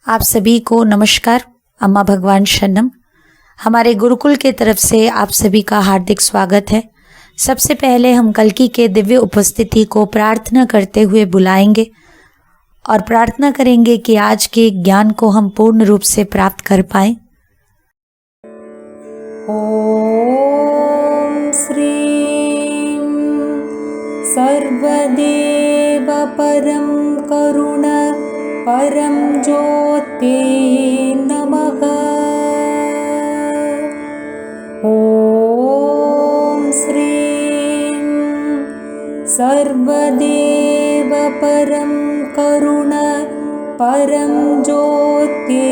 आप सभी को नमस्कार। अम्मा भगवान शरणम। हमारे गुरुकुल के तरफ से आप सभी का हार्दिक स्वागत है। सबसे पहले हम कल्कि के दिव्य उपस्थिति को प्रार्थना करते हुए बुलाएंगे और प्रार्थना करेंगे कि आज के ज्ञान को हम पूर्ण रूप से प्राप्त कर पाएं। ओम श्री सर्वदेव परम करुण परम ज्योति नमः। ओम श्री सर्वदेव परम करुण परम ज्योति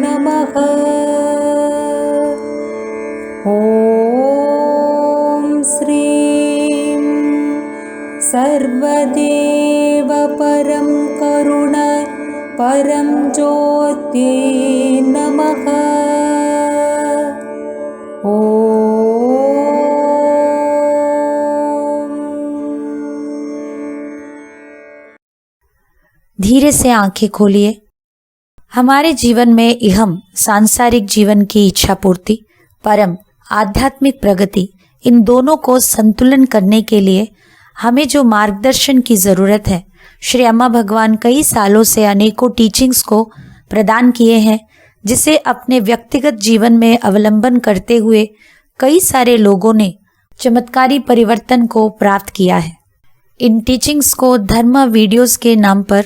नमः। ओम श्री सर्वदेव परम करुण परम ज्योति नमः। धीरे से आंखें खोलिए। हमारे जीवन में इहम सांसारिक जीवन की इच्छा पूर्ति, परम आध्यात्मिक प्रगति, इन दोनों को संतुलन करने के लिए हमें जो मार्गदर्शन की जरूरत है, श्री अम्मा भगवान कई सालों से अनेकों टीचिंग्स को प्रदान किए हैं, जिसे अपने व्यक्तिगत जीवन में अवलंबन करते हुए कई सारे लोगों ने चमत्कारी परिवर्तन को प्राप्त किया है। इन टीचिंग्स को धर्म वीडियोस के नाम पर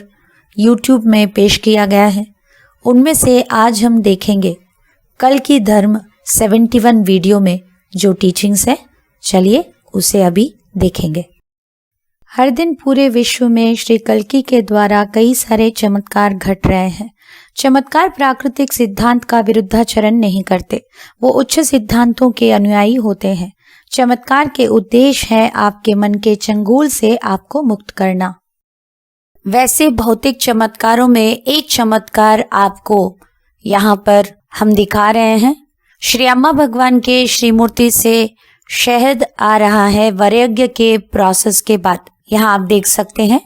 यूट्यूब में पेश किया गया है। उनमें से आज हम देखेंगे कल्कि धर्म 71 वीडियो में जो टीचिंग्स है। चलिए उसे अभी देखेंगे। हर दिन पूरे विश्व में श्री कल्कि के द्वारा कई सारे चमत्कार घट रहे हैं। चमत्कार प्राकृतिक सिद्धांत का विरुद्धाचरण नहीं करते, वो उच्च सिद्धांतों के अनुयायी होते हैं। चमत्कार के उद्देश्य है आपके मन के चंगुल से आपको मुक्त करना। वैसे भौतिक चमत्कारों में एक चमत्कार आपको यहाँ पर हम दिखा रहे हैं। श्री अम्मा भगवान के श्रीमूर्ति से शहद आ रहा है वरयज्ञ के प्रोसेस के बाद। यहाँ आप देख सकते हैं।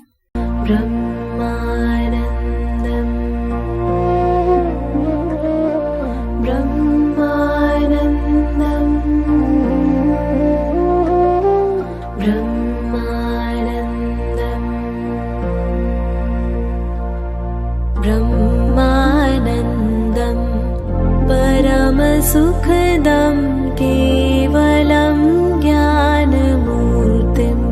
सुखदं केवलं ज्ञानमूर्तिम्।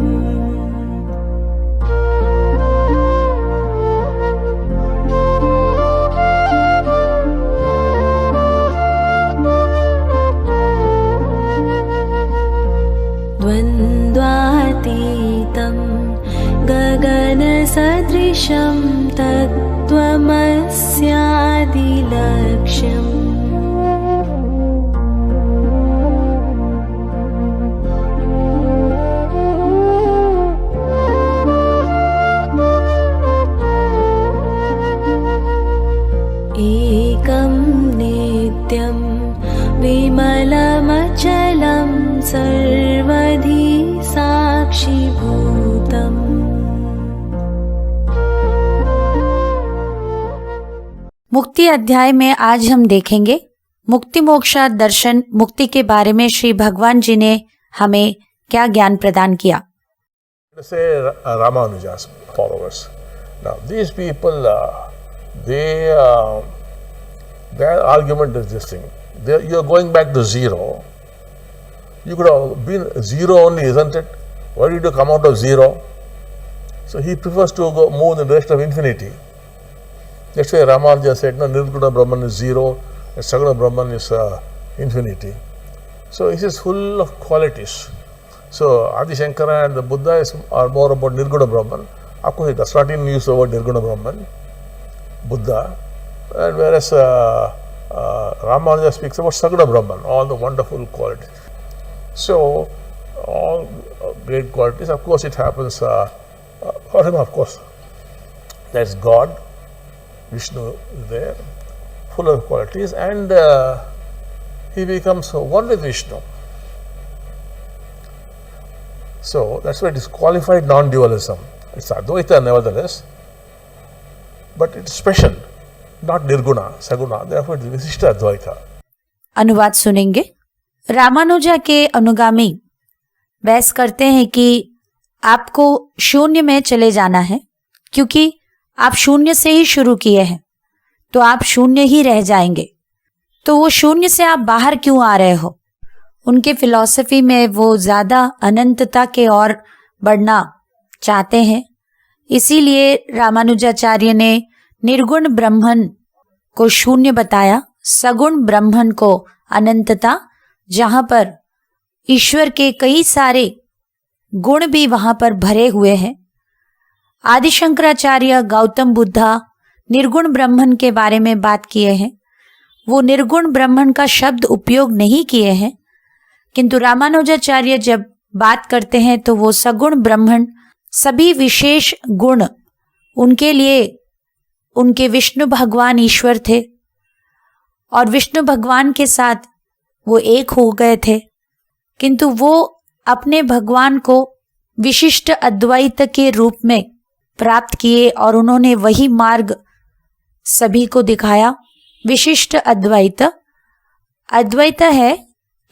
द्वन्द्वातीतं गगनसदृशं तत्त्वमस्यादिलक्ष्यम्। एकं नित्यं विमलमचलं सर्वधि साक्षिभूतम्। मुक्ति अध्याय में आज हम देखेंगे मुक्ति मोक्षा दर्शन मुक्ति के बारे में श्री भगवान जी ने हमें क्या ज्ञान प्रदान किया। Say Ramanuja's followers. Now these people, their argument is this thing. You're going back to zero. You could have been zero only, isn't it? Why did you come out of zero? So he prefers to move in the direction of infinity. That's why Ramanuja said, no, Nirguna Brahman is zero, and Saguna Brahman is infinity. So this is full of qualities. So Adi Shankara and the Buddha are more about Nirguna Brahman. Of course, it does not even use the word Nirguna Brahman, Buddha. And whereas Ramanuja speaks about Saguna Brahman, all the wonderful qualities. So, all great qualities. Of course, it happens for him, of course. That's God, Vishnu is there, full of qualities, and he becomes one with Vishnu. So, that's why it is qualified non-dualism. It's Advaita nevertheless, but it's special. not Nirguna, Saguna. Therefore, it is Visishta Advaita. अनुवाद सुनेंगे। रामानुजा के अनुगामी बहस करते हैं कि आपको शून्य में चले जाना है, क्योंकि आप शून्य से ही शुरू किए हैं, तो आप शून्य ही रह जाएंगे। तो वो शून्य से आप बाहर क्यों आ रहे हो? उनके फिलॉसफी में वो ज्यादा अनंतता के और बढ़ना चाहते हैं। इसीलिए रामानुजाचार्य ने निर्गुण ब्रह्मन को शून्य बताया, सगुण ब्रह्मन को अनंतता, जहां पर ईश्वर के कई सारे गुण भी वहां पर भरे हुए हैं। आदि शंकराचार्य, गौतम बुद्धा निर्गुण ब्रह्मन के बारे में बात किए हैं। वो निर्गुण ब्रह्मन का शब्द उपयोग नहीं किए हैं, किंतु रामानुजाचार्य जब बात करते हैं तो वो सगुण ब्रह्मन, सभी विशेष गुण उनके लिए उनके विष्णु भगवान ईश्वर थे और विष्णु भगवान के साथ वो एक हो गए थे, किंतु वो अपने भगवान को विशिष्ट अद्वैत के रूप में प्राप्त किए और उन्होंने वही मार्ग सभी को दिखाया। विशिष्ट अद्वैत, अद्वैत है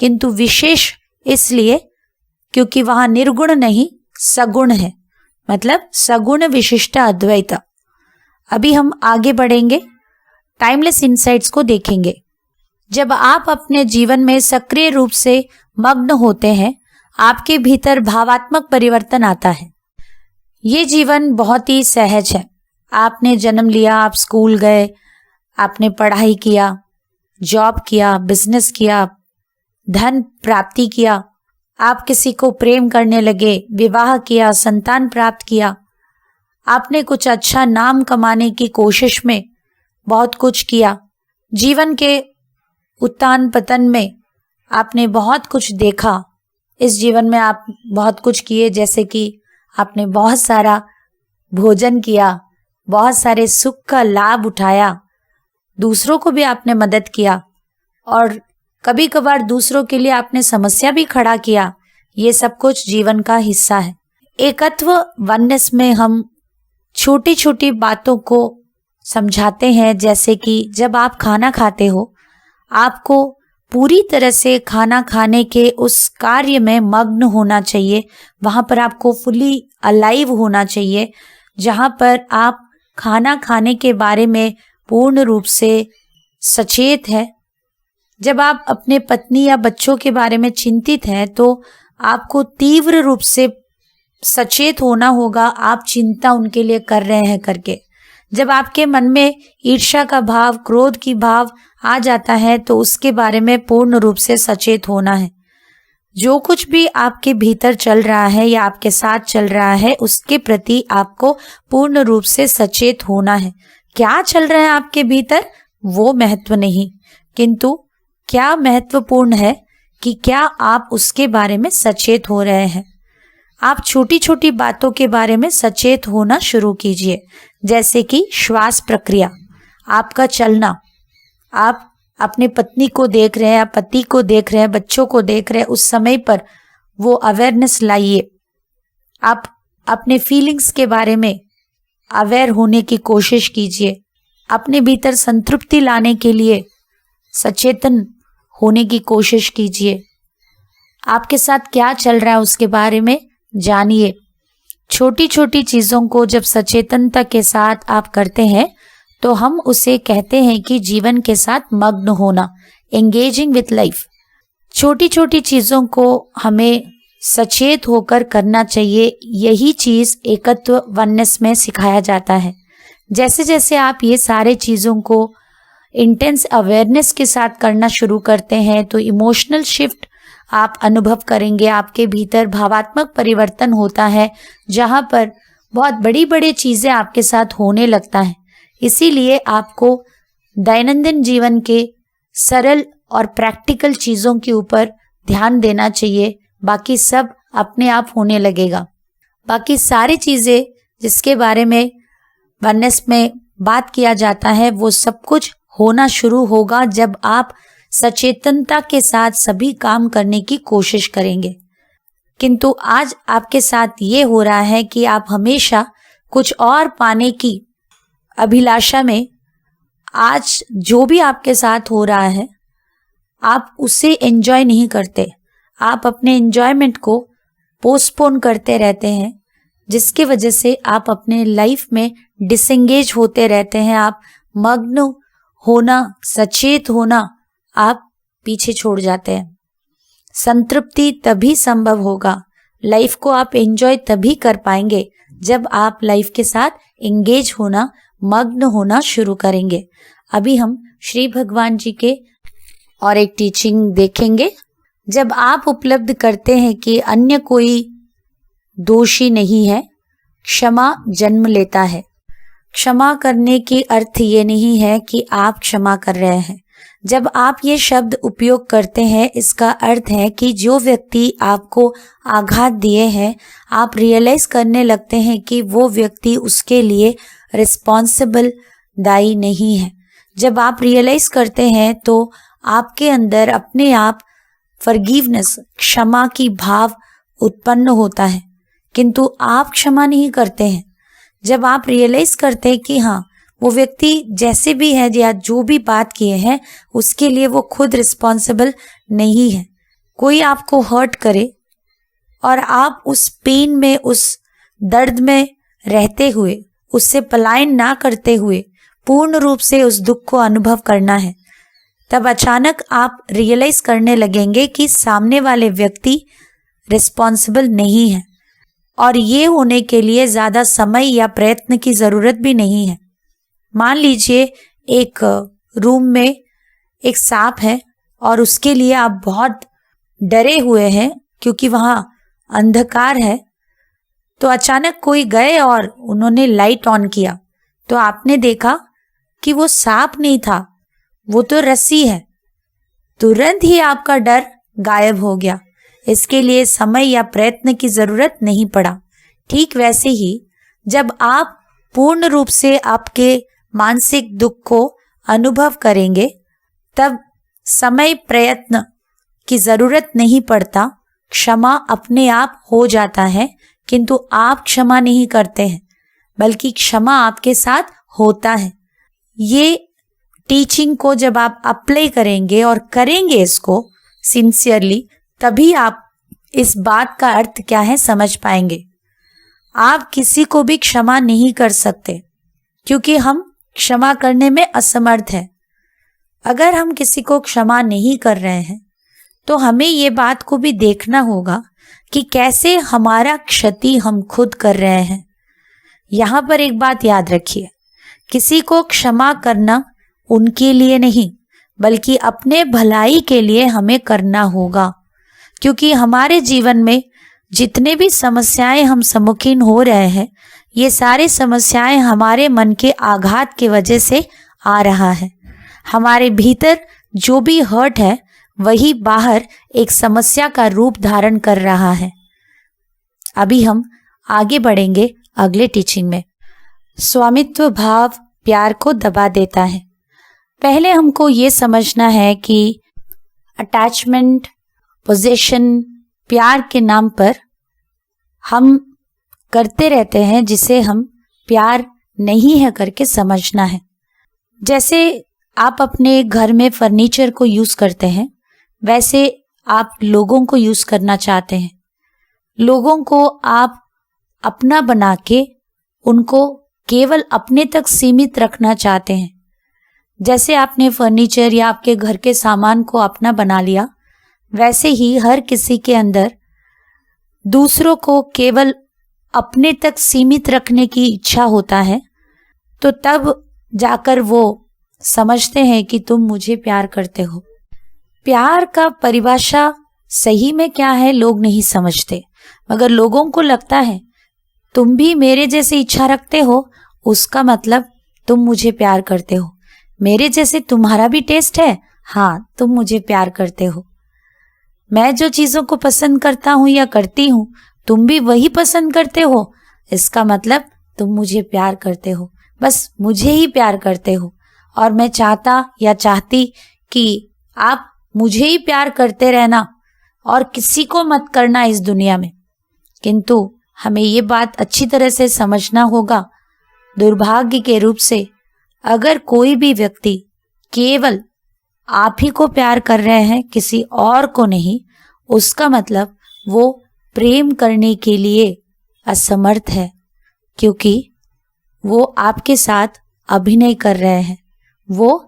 किंतु विशेष इसलिए क्योंकि वहां निर्गुण नहीं सगुण है, मतलब सगुण विशिष्ट अद्वैत। अभी हम आगे बढ़ेंगे, टाइमलेस इनसाइट्स को देखेंगे। जब आप अपने जीवन में सक्रिय रूप से मग्न होते हैं, आपके भीतर भावात्मक परिवर्तन आता है। ये जीवन बहुत ही सहज है। आपने जन्म लिया, आप स्कूल गए, आपने पढ़ाई किया, जॉब किया, बिजनेस किया, धन प्राप्ति किया, आप किसी को प्रेम करने लगे, विवाह किया, संतान प्राप्त किया, आपने कुछ अच्छा नाम कमाने की कोशिश में बहुत कुछ किया। जीवन के उत्तान पतन में आपने बहुत कुछ देखा। इस जीवन में आप बहुत कुछ किए, जैसे कि आपने बहुत सारा भोजन किया, बहुत सारे सुख का लाभ उठाया, दूसरों को भी आपने मदद किया और कभी कभार दूसरों के लिए आपने समस्या भी खड़ा किया। ये सब कुछ जीवन का हिस्सा है। एकत्व वननेस में हम छोटी छोटी बातों को समझाते हैं, जैसे कि जब आप खाना खाते हो, आपको पूरी तरह से खाना खाने के उस कार्य में मग्न होना चाहिए। वहां पर आपको फुली अलाइव होना चाहिए, जहां पर आप खाना खाने के बारे में पूर्ण रूप से सचेत है। जब आप अपने पत्नी या बच्चों के बारे में चिंतित हैं, तो आपको तीव्र रूप से सचेत होना होगा, आप चिंता उनके लिए कर रहे हैं करके। जब आपके मन में ईर्ष्या का भाव, क्रोध की भाव आ जाता है, तो उसके बारे में पूर्ण रूप से सचेत होना है। जो कुछ भी आपके भीतर चल रहा है या आपके साथ चल रहा है, उसके प्रति आपको पूर्ण रूप से सचेत होना है। क्या चल रहा है आपके भीतर वो महत्व नहीं, किंतु क्या महत्वपूर्ण है कि क्या आप उसके बारे में सचेत हो रहे हैं। आप छोटी छोटी बातों के बारे में सचेत होना शुरू कीजिए, जैसे कि श्वास प्रक्रिया, आपका चलना। आप अपने पत्नी को देख रहे हैं, पति को देख रहे हैं, बच्चों को देख रहे हैं, उस समय पर वो अवेयरनेस लाइए। आप अपने फीलिंग्स के बारे में अवेयर होने की कोशिश कीजिए। अपने भीतर संतृप्ति लाने के लिए सचेतन होने की कोशिश कीजिए। आपके साथ क्या चल रहा है उसके बारे में जानिए। छोटी छोटी चीजों को जब सचेतनता के साथ आप करते हैं, तो हम उसे कहते हैं कि जीवन के साथ मग्न होना, एंगेजिंग विथ लाइफ। छोटी छोटी चीजों को हमें सचेत होकर करना चाहिए। यही चीज एकत्व वननेस में सिखाया जाता है। जैसे जैसे आप ये सारे चीजों को इंटेंस अवेयरनेस के साथ करना शुरू करते हैं, तो इमोशनल शिफ्ट आप अनुभव करेंगे। आपके भीतर भावात्मक परिवर्तन होता है, जहां पर बहुत बड़ी बड़ी चीजें आपके साथ होने लगता है। इसीलिए आपको दैनंदिन जीवन के सरल और प्रैक्टिकल चीजों के ऊपर ध्यान देना चाहिए। बाकी सब अपने आप होने लगेगा। बाकी सारी चीजें जिसके बारे में वननेस में बात किया जाता है, वो सब कुछ होना शुरू होगा जब आप सचेतनता के साथ सभी काम करने की कोशिश करेंगे। किंतु आज आपके साथ ये हो रहा है कि आप हमेशा कुछ और पाने की अभिलाषा में आज जो भी आपके साथ हो रहा है आप उसे एंजॉय नहीं करते, आप अपने एंजॉयमेंट को पोस्टपोन करते रहते हैं, जिसकी वजह से आप अपने लाइफ में डिसएंगेज होते रहते हैं। आप मग्न होना, सचेत होना आप पीछे छोड़ जाते हैं। संतृप्ति तभी संभव होगा, लाइफ को आप एंजॉय तभी कर पाएंगे जब आप लाइफ के साथ एंगेज होना, मग्न होना शुरू करेंगे। अभी हम श्री भगवान जी के और एक टीचिंग देखेंगे। जब आप उपलब्ध करते हैं कि अन्य कोई दोषी नहीं है, क्षमा जन्म लेता है। क्षमा करने की अर्थ ये नहीं है कि आप क्षमा कर रहे हैं। जब आप ये शब्द उपयोग करते हैं, इसका अर्थ है कि जो व्यक्ति आपको आघात दिए हैं, आप रियलाइज करने लगते हैं कि वो व्यक्ति उसके लिए रिस्पॉन्सिबल, दायी नहीं है। जब आप रियलाइज करते हैं तो आपके अंदर अपने आप फॉरगिवनेस, क्षमा की भाव उत्पन्न होता है, किंतु आप क्षमा नहीं करते हैं। जब आप रियलाइज करते हैं कि हाँ, वो व्यक्ति जैसे भी है या जो भी बात किए हैं उसके लिए वो खुद रिस्पॉन्सिबल नहीं है। कोई आपको हर्ट करे और आप उस पेन में, उस दर्द में रहते हुए, उससे पलायन ना करते हुए पूर्ण रूप से उस दुख को अनुभव करना है, तब अचानक आप रियलाइज करने लगेंगे कि सामने वाले व्यक्ति रिस्पॉन्सिबल नहीं है। और ये होने के लिए ज़्यादा समय या प्रयत्न की ज़रूरत भी नहीं है। मान लीजिए एक रूम में एक सांप है और उसके लिए आप बहुत डरे हुए हैं क्योंकि वहाँ अंधकार है। तो अचानक कोई गए और उन्होंने लाइट ऑन किया तो आपने देखा कि वो सांप नहीं था, वो तो रस्सी है। तुरंत ही आपका डर गायब हो गया। इसके लिए समय या प्रयत्न की जरूरत नहीं पड़ा। ठीक वैसे ही जब आप पूर्ण रूप से आपके मानसिक दुख को अनुभव करेंगे, तब समय, प्रयत्न की जरूरत नहीं पड़ता। क्षमा अपने आप हो जाता है, किंतु आप क्षमा नहीं करते हैं, बल्कि क्षमा आपके साथ होता है। ये टीचिंग को जब आप अप्लाई करेंगे और करेंगे इसको सिंसियरली, तभी आप इस बात का अर्थ क्या है समझ पाएंगे। आप किसी को भी क्षमा नहीं कर सकते क्योंकि हम क्षमा करने में असमर्थ हैं। अगर हम किसी को क्षमा नहीं कर रहे हैं तो हमें ये बात को भी देखना होगा कि कैसे हमारा क्षति हम खुद कर रहे हैं। यहाँ पर एक बात याद रखिए, किसी को क्षमा करना उनके लिए नहीं बल्कि अपने भलाई के लिए हमें करना होगा। क्योंकि हमारे जीवन में जितने भी समस्याएं हम सम्मुखीन हो रहे हैं, ये सारी समस्याएं हमारे मन के आघात की वजह से आ रहा है। हमारे भीतर जो भी हर्ट है वही बाहर एक समस्या का रूप धारण कर रहा है। अभी हम आगे बढ़ेंगे अगले टीचिंग में। स्वामित्व भाव प्यार को दबा देता है। पहले हमको ये समझना है कि अटैचमेंट, पोजीशन, प्यार के नाम पर हम करते रहते हैं जिसे हम प्यार नहीं है करके समझना है। जैसे आप अपने घर में फर्नीचर को यूज करते हैं, वैसे आप लोगों को यूज करना चाहते हैं। लोगों को आप अपना बना के उनको केवल अपने तक सीमित रखना चाहते हैं। जैसे आपने फर्नीचर या आपके घर के सामान को अपना बना लिया, वैसे ही हर किसी के अंदर दूसरों को केवल अपने तक सीमित रखने की इच्छा होता है। तो तब जाकर वो समझते हैं कि तुम मुझे प्यार करते हो। प्यार का परिभाषा सही में क्या है लोग नहीं समझते, मगर लोगों को लगता है तुम भी मेरे जैसे इच्छा रखते हो, उसका मतलब तुम मुझे प्यार करते हो। मेरे जैसे तुम्हारा भी टेस्ट है, हाँ तुम मुझे प्यार करते हो। मैं जो चीजों को पसंद करता हूं या करती हूं, तुम भी वही पसंद करते हो, इसका मतलब तुम मुझे प्यार करते हो। बस मुझे ही प्यार करते हो और मैं चाहता या चाहती कि आप मुझे ही प्यार करते रहना और किसी को मत करना इस दुनिया में। किंतु हमें ये बात अच्छी तरह से समझना होगा, दुर्भाग्य के रूप से अगर कोई भी व्यक्ति केवल आप ही को प्यार कर रहे हैं, किसी और को नहीं, उसका मतलब वो प्रेम करने के लिए असमर्थ है, क्योंकि वो आपके साथ अभिनय कर रहे हैं। वो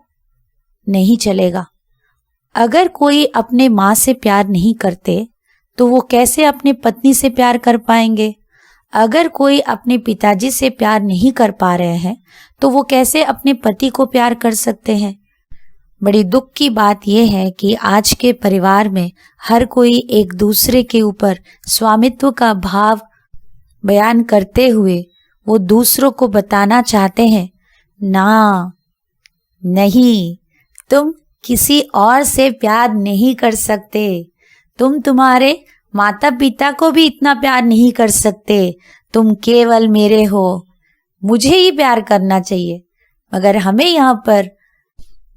नहीं चलेगा। अगर कोई अपने माँ से प्यार नहीं करते तो वो कैसे अपने पत्नी से प्यार कर पाएंगे? अगर कोई अपने पिताजी से प्यार नहीं कर पा रहे हैं तो वो कैसे अपने पति को प्यार कर सकते हैं? बड़ी दुख की बात यह है कि आज के परिवार में हर कोई एक दूसरे के ऊपर स्वामित्व का भाव बयान करते हुए वो दूसरों को बताना चाहते हैं, ना, नहीं, तुम किसी और से प्यार नहीं कर सकते, तुम तुम्हारे माता पिता को भी इतना प्यार नहीं कर सकते, तुम केवल मेरे हो, मुझे ही प्यार करना चाहिए। मगर हमें यहाँ पर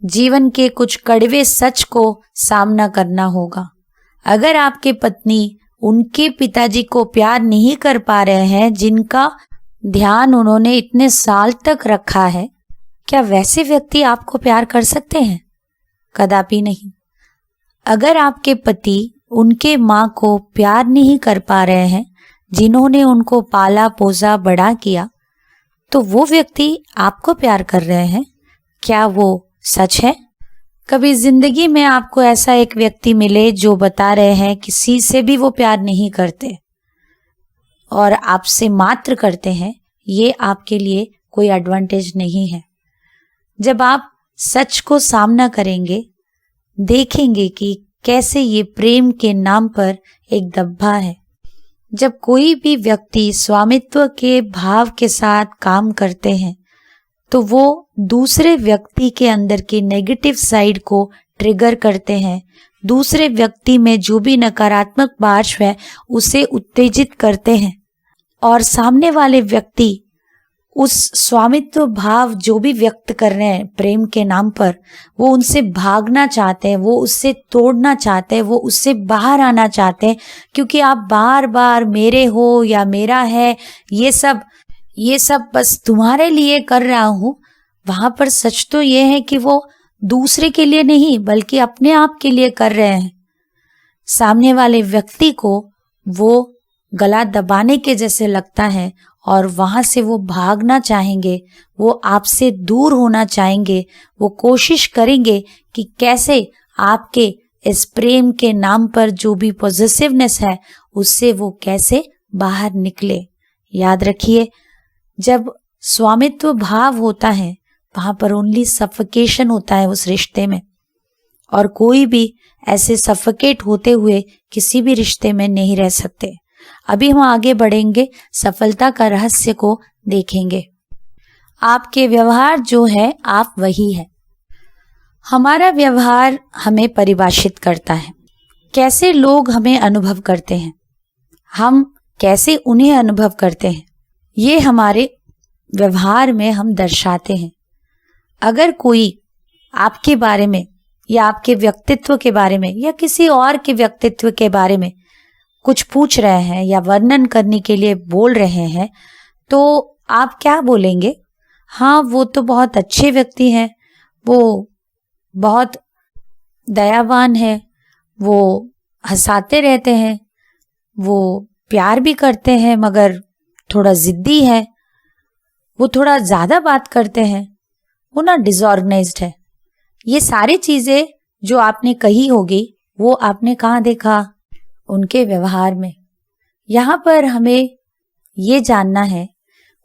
जीवन के कुछ कड़वे सच को सामना करना होगा। अगर आपके पत्नी उनके पिताजी को प्यार नहीं कर पा रहे हैं, जिनका ध्यान उन्होंने इतने साल तक रखा है, क्या वैसे व्यक्ति आपको प्यार कर सकते हैं? कदापि नहीं। अगर आपके पति उनके माँ को प्यार नहीं कर पा रहे हैं, जिन्होंने उनको पाला पोसा बड़ा किया, तो वो व्यक्ति आपको प्यार कर रहे हैं, क्या वो सच है? कभी जिंदगी में आपको ऐसा एक व्यक्ति मिले जो बता रहे हैं किसी से भी वो प्यार नहीं करते और आपसे मात्र करते हैं, ये आपके लिए कोई एडवांटेज नहीं है। जब आप सच को सामना करेंगे, देखेंगे कि कैसे ये प्रेम के नाम पर एक धब्बा है। जब कोई भी व्यक्ति स्वामित्व के भाव के साथ काम करते हैं तो वो दूसरे व्यक्ति के अंदर की नेगेटिव साइड को ट्रिगर करते हैं। दूसरे व्यक्ति में जो भी नकारात्मक पार्श्व है उसे उत्तेजित करते हैं और सामने वाले व्यक्ति उस स्वामित्व भाव जो भी व्यक्त कर रहे हैं प्रेम के नाम पर, वो उनसे भागना चाहते हैं, वो उससे तोड़ना चाहते हैं, वो उससे बाहर आना चाहते हैं, क्योंकि आप बार बार मेरे हो या मेरा है, ये सब बस तुम्हारे लिए कर रहा हूँ। वहां पर सच तो ये है कि वो दूसरे के लिए नहीं बल्कि अपने आप के लिए कर रहे हैं। सामने वाले व्यक्ति को वो गला दबाने के जैसे लगता है और वहां से वो भागना चाहेंगे, वो आपसे दूर होना चाहेंगे, वो कोशिश करेंगे कि कैसे आपके इस प्रेम के नाम पर जो भी पॉजिटिवनेस है उससे वो कैसे बाहर निकले। याद रखिए, जब स्वामित्व भाव होता है वहां पर ओनली सफोकेशन होता है उस रिश्ते में, और कोई भी ऐसे सफोकेट होते हुए किसी भी रिश्ते में नहीं रह सकते। अभी हम आगे बढ़ेंगे, सफलता का रहस्य को देखेंगे। आपके व्यवहार जो है आप वही है। हमारा व्यवहार हमें परिभाषित करता है। कैसे लोग हमें अनुभव करते हैं, हम कैसे उन्हें अनुभव करते हैं, ये हमारे व्यवहार में हम दर्शाते हैं। अगर कोई आपके बारे में या आपके व्यक्तित्व के बारे में या किसी और के व्यक्तित्व के बारे में कुछ पूछ रहे हैं या वर्णन करने के लिए बोल रहे हैं, तो आप क्या बोलेंगे? हाँ, वो तो बहुत अच्छे व्यक्ति हैं, वो बहुत दयावान है, वो हंसाते रहते हैं, वो प्यार भी करते हैं मगर थोड़ा जिद्दी है, वो थोड़ा ज्यादा बात करते हैं, वो ना डिसऑर्गेनाइज्ड है। ये सारी चीजें जो आपने कही होगी वो आपने कहाँ देखा? उनके व्यवहार में। यहाँ पर हमें ये जानना है,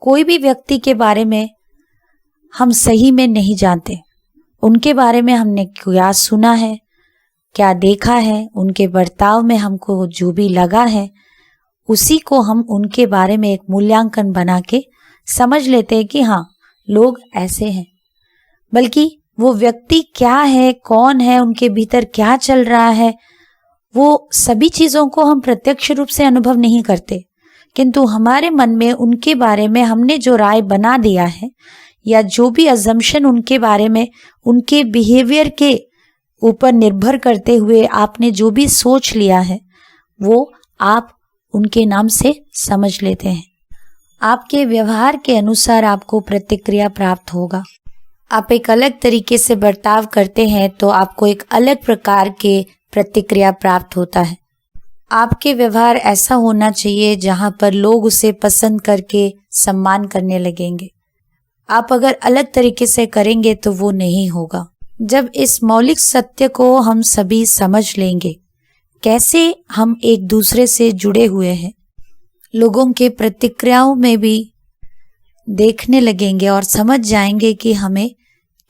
कोई भी व्यक्ति के बारे में हम सही में नहीं जानते। उनके बारे में हमने क्या सुना है, क्या देखा है, उनके बर्ताव में हमको जो भी लगा है उसी को हम उनके बारे में एक मूल्यांकन बना के समझ लेते हैं कि हाँ, लोग ऐसे हैं। बल्कि वो व्यक्ति क्या है, कौन है, उनके भीतर क्या चल रहा है, वो सभी चीजों को हम प्रत्यक्ष रूप से अनुभव नहीं करते, किंतु हमारे मन में उनके बारे में हमने जो राय बना दिया है या जो भी अजम्पशन उनके बारे में, उनके बिहेवियर के ऊपर निर्भर करते हुए आपने जो भी सोच लिया है वो आप उनके नाम से समझ लेते हैं। आपके व्यवहार के अनुसार आपको प्रतिक्रिया प्राप्त होगा। आप एक अलग तरीके से बर्ताव करते हैं तो आपको एक अलग प्रकार के प्रतिक्रिया प्राप्त होता है। आपके व्यवहार ऐसा होना चाहिए जहां पर लोग उसे पसंद करके सम्मान करने लगेंगे। आप अगर अलग तरीके से करेंगे तो वो नहीं होगा। जब इस मौलिक सत्य को हम सभी समझ लेंगे, कैसे हम एक दूसरे से जुड़े हुए हैं, लोगों के प्रतिक्रियाओं में भी देखने लगेंगे और समझ जाएंगे कि हमें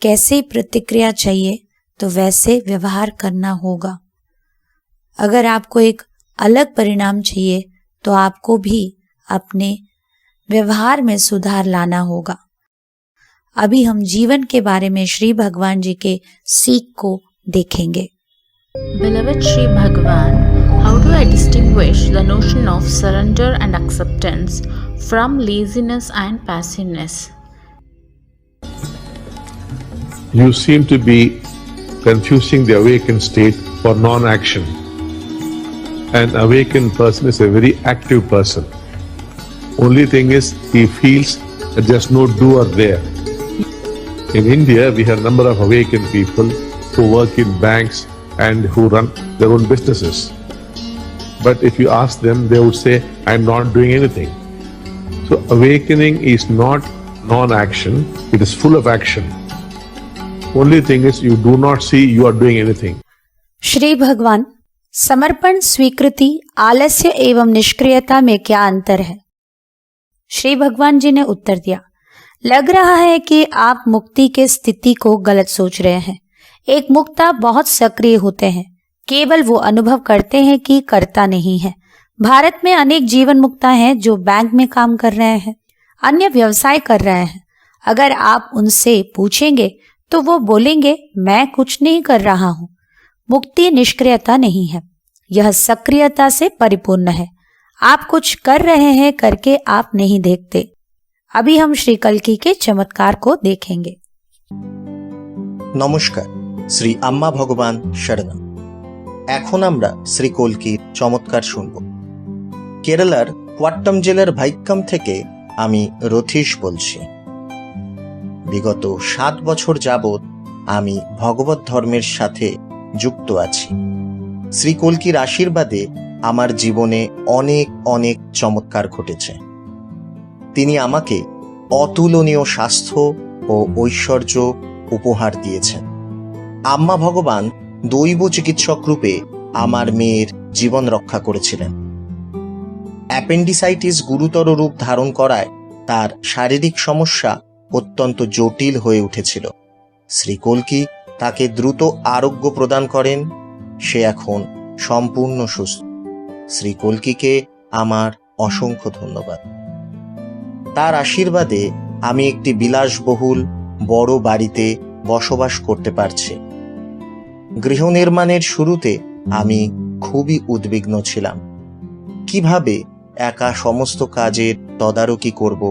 कैसे प्रतिक्रिया चाहिए तो वैसे व्यवहार करना होगा। अगर आपको एक अलग परिणाम चाहिए तो आपको भी अपने व्यवहार में सुधार लाना होगा। अभी हम जीवन के बारे में श्री भगवान जी के सीख को देखेंगे। Beloved Sri Bhagavan, how do I distinguish the notion of surrender and acceptance from laziness and passiveness? You seem to be confusing the awakened state for non-action. An awakened person is a very active person. Only thing is, he feels that there's no doer there. In India, we have a number of awakened people who work in banks and who run their own businesses. But if you ask them, they would say, I'm not doing anything. So awakening is not non-action, it is full of action. Only thing is, you do not see you are doing anything. Shri भगवान, समर्पण, स्वीकृति, आलस्य एवं निष्क्रियता में क्या अंतर है? श्री भगवान जी ने उत्तर दिया, लग रहा है कि आप मुक्ति के स्थिति को गलत सोच रहे हैं। एक मुक्ता बहुत सक्रिय होते हैं, केवल वो अनुभव करते हैं कि करता नहीं है। भारत में अनेक जीवन मुक्ता हैं जो बैंक में काम कर रहे हैं, अन्य व्यवसाय कर रहे हैं। अगर आप उनसे पूछेंगे तो वो बोलेंगे, मैं कुछ नहीं कर रहा हूँ। मुक्ति निष्क्रियता नहीं है, यह सक्रियता से परिपूर्ण है। आप कुछ कर रहे हैं करके आप नहीं देखते। अभी हम श्री कल्की के चमत्कार को देखेंगे। নমস্কার, শ্রী আম্মা ভগবান শরণম। এখন আমরা শ্রী কল্কির চমৎকার শুনব। কেরালার কোট্টম জেলার ভাইক্কাম থেকে আমি রথীশ বলছি। বিগত 7 বছর যাবৎ আমি ভগবত ধর্মের সাথে যুক্ত আছি। শ্রী কল্কির আশীর্বাদে আমার জীবনে অনেক অনেক চমৎকার ঘটেছে। তিনি আমাকে অতুলনীয় স্বাস্থ্য ও ঐশ্বর্য উপহার দিয়েছেন। আম্মা ভগবান দৈব চিকিৎসক রূপে আমার মেয়ের জীবন রক্ষা করেছিলেন। অ্যাপেন্ডিসাইটিস গুরুতর রূপ ধারণ করায় তার শারীরিক সমস্যা অত্যন্ত জটিল হয়ে উঠেছিল। শ্রী কল্কি তাকে দ্রুত আরোগ্য প্রদান করেন। সে এখন সম্পূর্ণ সুস্থ। শ্রী কল্কিকে আমার অসংখ্য ধন্যবাদ। তার আশীর্বাদে আমি একটি বিলাসবহুল বড় বাড়িতে বসবাস করতে পারছি। গৃহ নির্মাণের শুরুতে আমি খুবই উদ্বিগ্ন ছিলাম। কিভাবে একা সমস্ত কাজের তদারকি করব,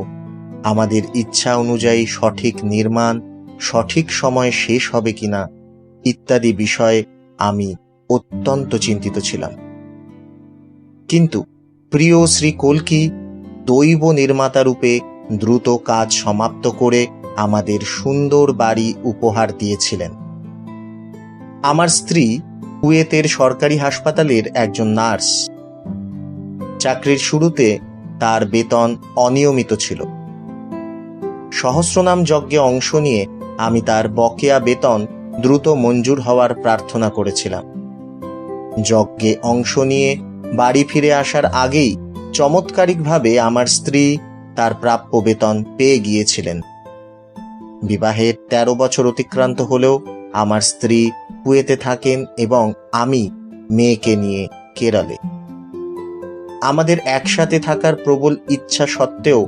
আমাদের ইচ্ছা অনুযায়ী সঠিক নির্মাণ সঠিক সময়ে শেষ হবে কিনা ইত্যাদি বিষয়ে আমি অত্যন্ত চিন্তিত ছিলাম। কিন্তু প্রিয় শ্রী কল্কি দৈব নির্মাতা রূপে দ্রুত কাজ সমাপ্ত করে আমাদের সুন্দর বাড়ি উপহার দিয়েছিলেন। আমার স্ত্রী কুয়েতের সরকারি হাসপাতালের একজন নার্স। চাকরির শুরুতে তার বেতন অনিয়মিত ছিল। সহস্রনাম যজ্ঞে অংশ নিয়ে আমি তার বকেয়া বেতন দ্রুত মঞ্জুর হওয়ার প্রার্থনা করেছিলাম। যজ্ঞে অংশ নিয়ে বাড়ি ফিরে আসার আগেই চমৎকারিকভাবে আমার স্ত্রী তার প্রাপ্য বেতন পেয়ে গিয়েছিলেন। বিবাহের 13 বছর অতিক্রান্ত হলেও আমার স্ত্রী কুয়েতে থাকেন এবং আমি মেয়েকে নিয়ে কেরলে। আমাদের একসাথে থাকার প্রবল ইচ্ছা সত্ত্বেও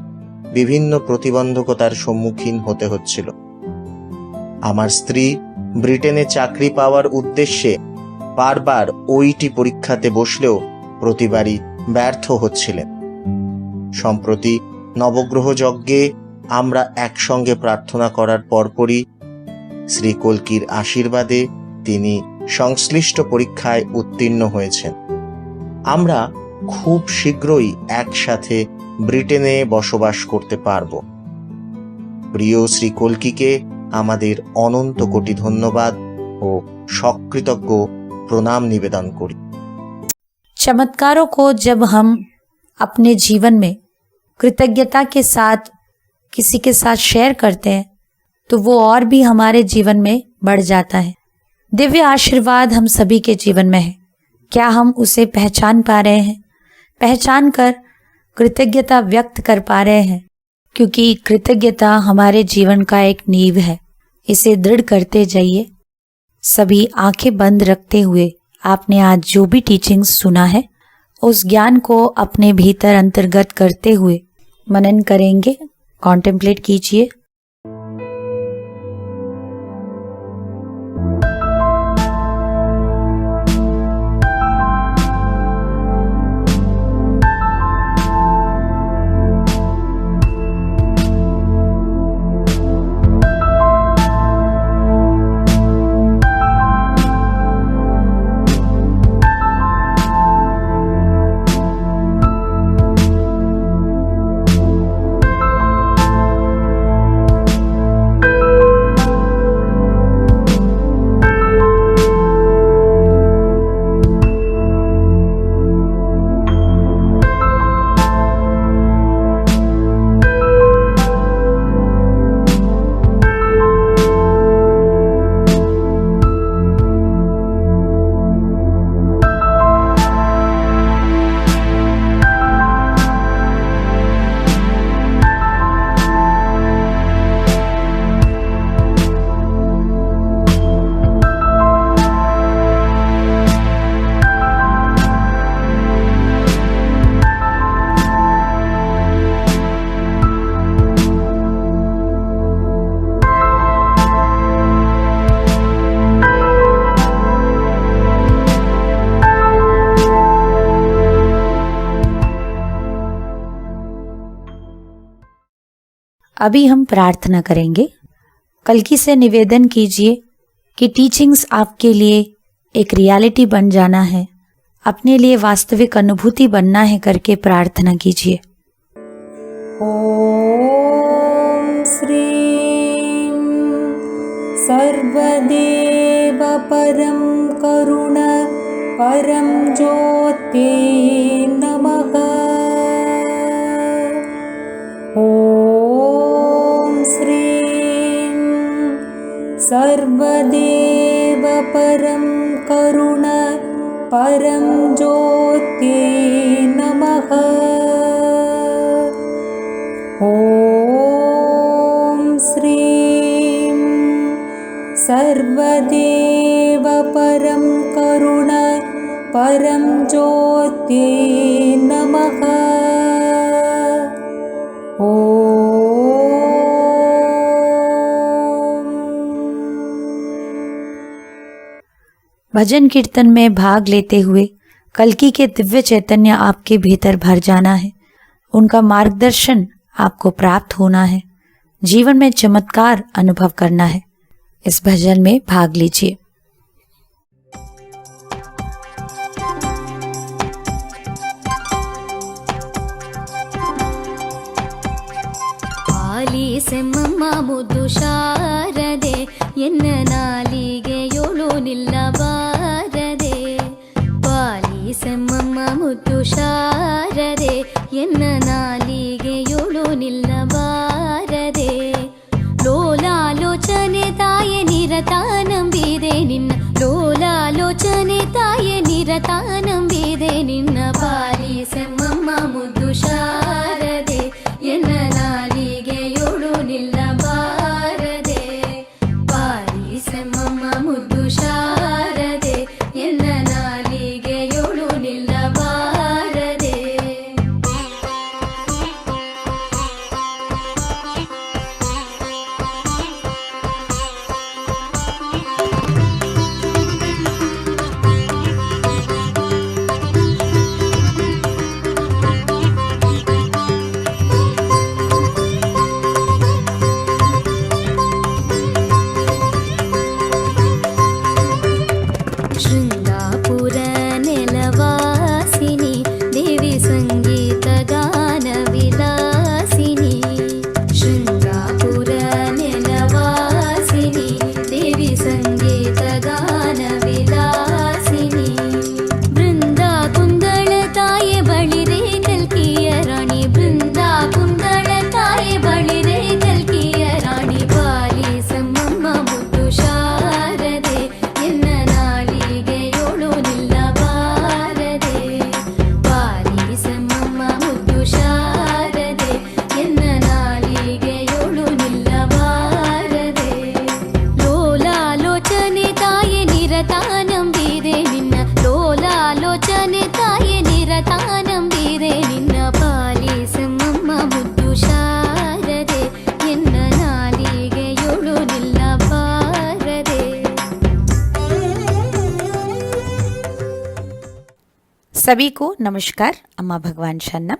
বিভিন্ন প্রতিবন্ধকতার সম্মুখীন হতে হচ্ছিল। আমার স্ত্রী ব্রিটেনে চাকরি পাওয়ার উদ্দেশ্যে বারবার ওইটি পরীক্ষাতে বসলেও প্রতিবারই ব্যর্থ হচ্ছিলেন। সম্প্রতি নবগ্রহ যজ্ঞে আমরা একসঙ্গে প্রার্থনা করার পরপরই শ্রী কল্কির আশীর্বাদে তিনি সংশ্লিষ্ট পরীক্ষায় উত্তীর্ণ হয়েছেন। আমরা খুব শীঘ্রই একসাথে ব্রিটেনে বসবাস করতে পারব। প্রিয় শ্রী কল্কিকে আমাদের অনন্ত কোটি ধন্যবাদ ও সকৃতজ্ঞ প্রণাম নিবেদন করি। चमत्कारों को जब हम अपने जीवन में कृतज्ञता के साथ किसी के साथ शेयर करते हैं तो वो और भी हमारे जीवन में बढ़ जाता है। दिव्य आशीर्वाद हम सभी के जीवन में है। क्या हम उसे पहचान पा रहे हैं? पहचान कर कृतज्ञता व्यक्त कर पा रहे हैं? क्योंकि कृतज्ञता हमारे जीवन का एक नींव है। इसे दृढ़ करते जाइए। सभी आंखें बंद रखते हुए आपने आज जो भी टीचिंग्स सुना है उस ज्ञान को अपने भीतर अंतर्गत करते हुए मनन करेंगे, कॉन्टेम्पलेट कीजिए। अभी हम प्रार्थना करेंगे। कल्कि से निवेदन कीजिए कि टीचिंग्स आपके लिए एक रियलिटी बन जाना है, अपने लिए वास्तविक अनुभूति बनना है करके प्रार्थना कीजिए। ॐ श्रीं सर्वदेव परं करुण परं ज्योते नमः। ॐ श्रीं सर्वदेव परं करुण परं ज्योते नमः। ॐ श्रीं सर्वदेव परं करुण परं ज्योते नमः। भजन कीर्तन में भाग लेते हुए कल्कि के दिव्य चैतन्य आपके भीतर भर जाना है, उनका मार्गदर्शन आपको प्राप्त होना है, जीवन में चमत्कार अनुभव करना है। इस भजन में भाग लीजिए। ಆಲಿಸೆಮ್ಮಮ್ಮ ಮುದ್ದು ಶಾರದೆ ಎನ್ನ ನಾಲಿಗೆಯೊಳು ನಿಲ್ಲಬಾರದೆ. ಪಾಲಿಸೆಮ್ಮಮ್ಮ ಮುದ್ದು ಶಾರದೆ ಎನ್ನ ನಾಲಿಗೆಯೊಳು ನಿಲ್ಲಬಾರದೆ. ಲೋಲಾಲೋಚನೆ ತಾಯ ನಿರತ ನಂಬಿದೆ ನಿನ್ನ, ಲೋಲಾಲೋಚನೆ ತಾಯ ನಿರತ ನಂಬಿದೆ ನಿನ್ನ. ಪಾಲಿಸೆಮ್ಮಮ್ಮ ಮುದ್ದು ಶಾರದೆ ಎನ್ನ ನಾಲಿಗೆಯೊಳು ನಿಲ್ಲಬಾರದೆ. ಪಾಲಿಸೆಮ್ಮಮ್ಮ ಮುದ್ದು ಶಾರದೆ ಎನ್ನ ನಾಲಿಗೆಯೊಳು ನಿಲ್ಲಬಾರದೆ. सभी को नमस्कार, अम्मा भगवान शरणम।